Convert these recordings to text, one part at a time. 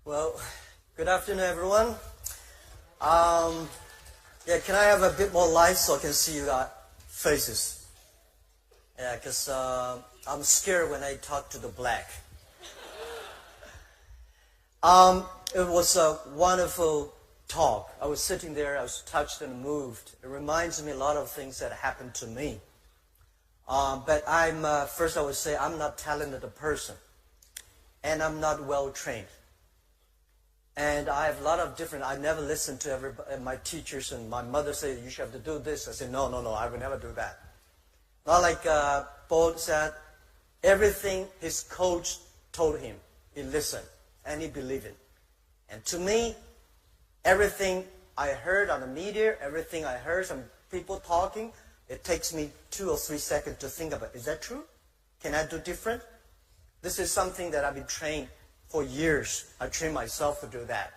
Well, good afternoon, everyone. Can I have a bit more light so I can see your faces? Yeah, because I'm scared when I talk to the black. It was a wonderful talk. I was sitting there, I was touched and moved. It reminds me a lot of things that happened to me. But first I would say I'm not talented a person. And I'm not well trained. And I have a lot of different, I never listen to my teachers, and my mother said, you should have to do this. I said, no, I would never do that. Not like Paul said, everything his coach told him, he listened, and he believed it. And to me, everything I heard on the media, everything I heard some people talking, it takes me 2 or 3 seconds to think about, is that true? Can I do different? This is something that I've been trained for years. I trained myself to do that.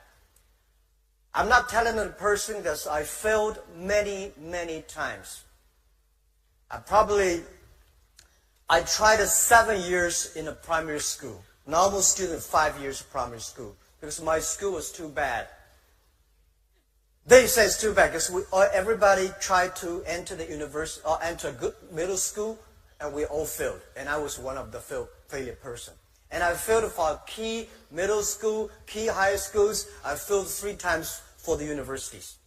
I'm not talented person because I failed many, many times. I tried 7 years in a primary school. Normal student, 5 years of primary school. Because my school was too bad. They say it's too bad because everybody tried to enter the university or enter a good middle school, and we all failed. And I was one of the failure person. And I failed for key middle school, key high schools. I failed 3 times for the universities.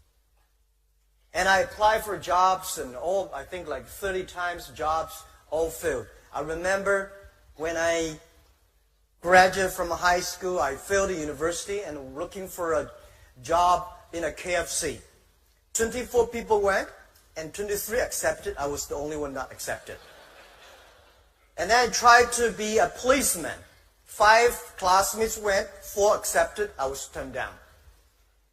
And I applied for jobs and I think like 30 times jobs, all failed. I remember when I graduated from high school, I failed the university and looking for a job in a KFC. 24 people went and 23 accepted. I was the only one not accepted. And then I tried to be a policeman. 5 classmates went, 4 accepted, I was turned down.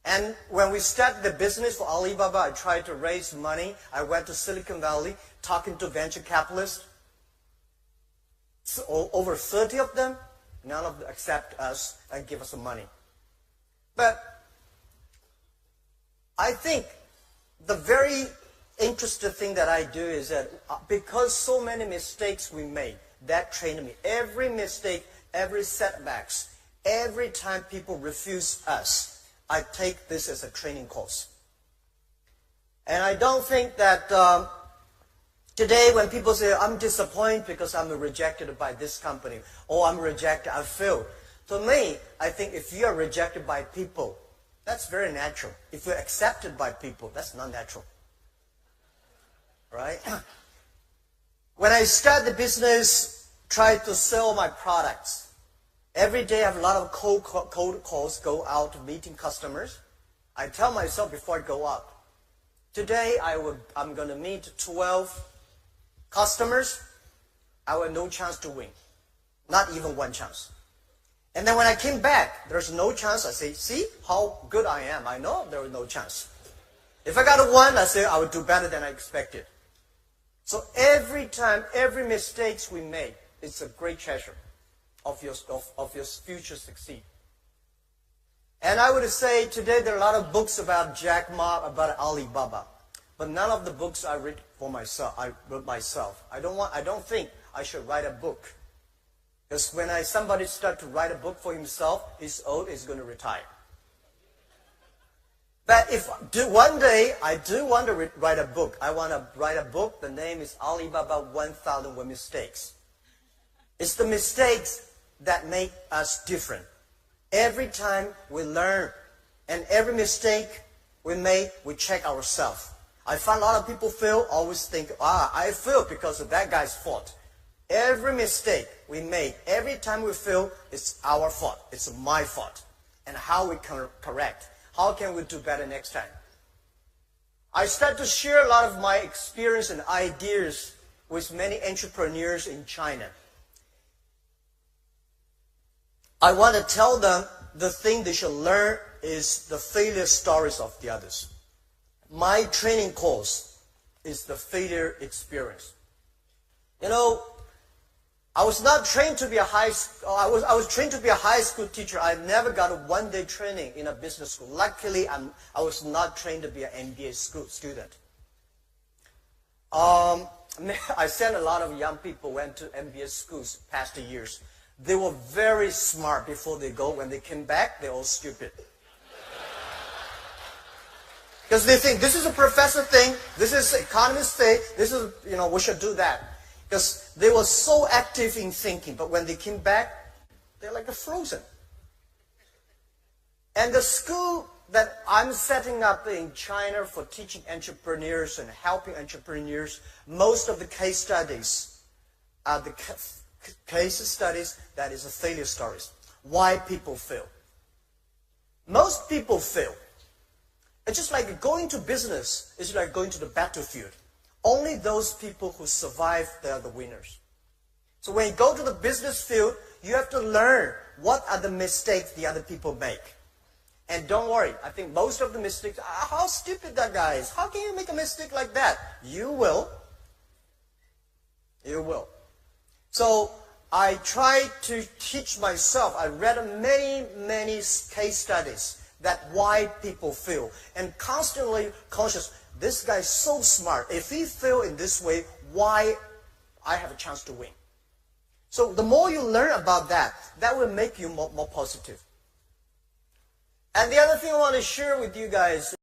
And when we started the business for Alibaba, I tried to raise money. I went to Silicon Valley, talking to venture capitalists. So over 30 of them, none of them accept us and give us some money. But I think the very interesting thing that I do is that because so many mistakes we made, that trained me. Every mistake, every setbacks, every time people refuse us, I take this as a training course. And I don't think that today when people say, I'm disappointed because I'm rejected by this company, or I'm rejected, I failed. To me, I think if you are rejected by people, that's very natural. If you're accepted by people, that's not natural. Right? When I started the business, tried to sell my products. Every day I have a lot of cold calls, go out meeting customers. I tell myself before I go out, today I'm going to meet 12 customers. I have no chance to win. Not even 1 chance. And then when I came back, there's no chance. I say, see how good I am. I know there was no chance. If I got a 1, I say I would do better than I expected. So every time, every mistake we make, it's a great treasure of your future succeed. And I would say today there are a lot of books about Jack Ma, about Alibaba. But none of the books I read for myself, I wrote myself. I don't think I should write a book. Because when somebody starts to write a book for himself, he's old, he's going to retire. But if one day I do want to write a book, I want to write a book, the name is Alibaba 1001 Mistakes. It's the mistakes that make us different. Every time we learn, and every mistake we make, we check ourselves. I find a lot of people fail, always think, I failed because of that guy's fault. Every mistake we make, every time we fail, it's our fault. It's my fault. And how we can correct. How can we do better next time? I start to share a lot of my experience and ideas with many entrepreneurs in China. I want to tell them the thing they should learn is the failure stories of the others. My training course is the failure experience. You know, I was not trained to be I was trained to be a high school teacher. I never got a 1-day training in a business school. Luckily, I was not trained to be an MBA student. I sent a lot of young people went to MBA schools past years. They were very smart before they go. When they came back, they're all stupid. Because they think this is a professor thing, this is economist thing, this is, we should do that. Because they were so active in thinking, but when they came back, they're like frozen. And the school that I'm setting up in China for teaching entrepreneurs and helping entrepreneurs, most of the case studies are the case studies that is failure stories. Why people fail. Most people fail. It's just like going to business. It's like going to the battlefield. Only those people who survive, they are the winners. So when you go to the business field, you have to learn what are the mistakes the other people make. And don't worry, I think most of the mistakes, how stupid that guy is. How can you make a mistake like that? You will. You will. So I try to teach myself. I read many, many case studies that why people fail. And constantly conscious, this guy is so smart. If he fail in this way, why I have a chance to win? So the more you learn about that, that will make you more positive. And the other thing I want to share with you guys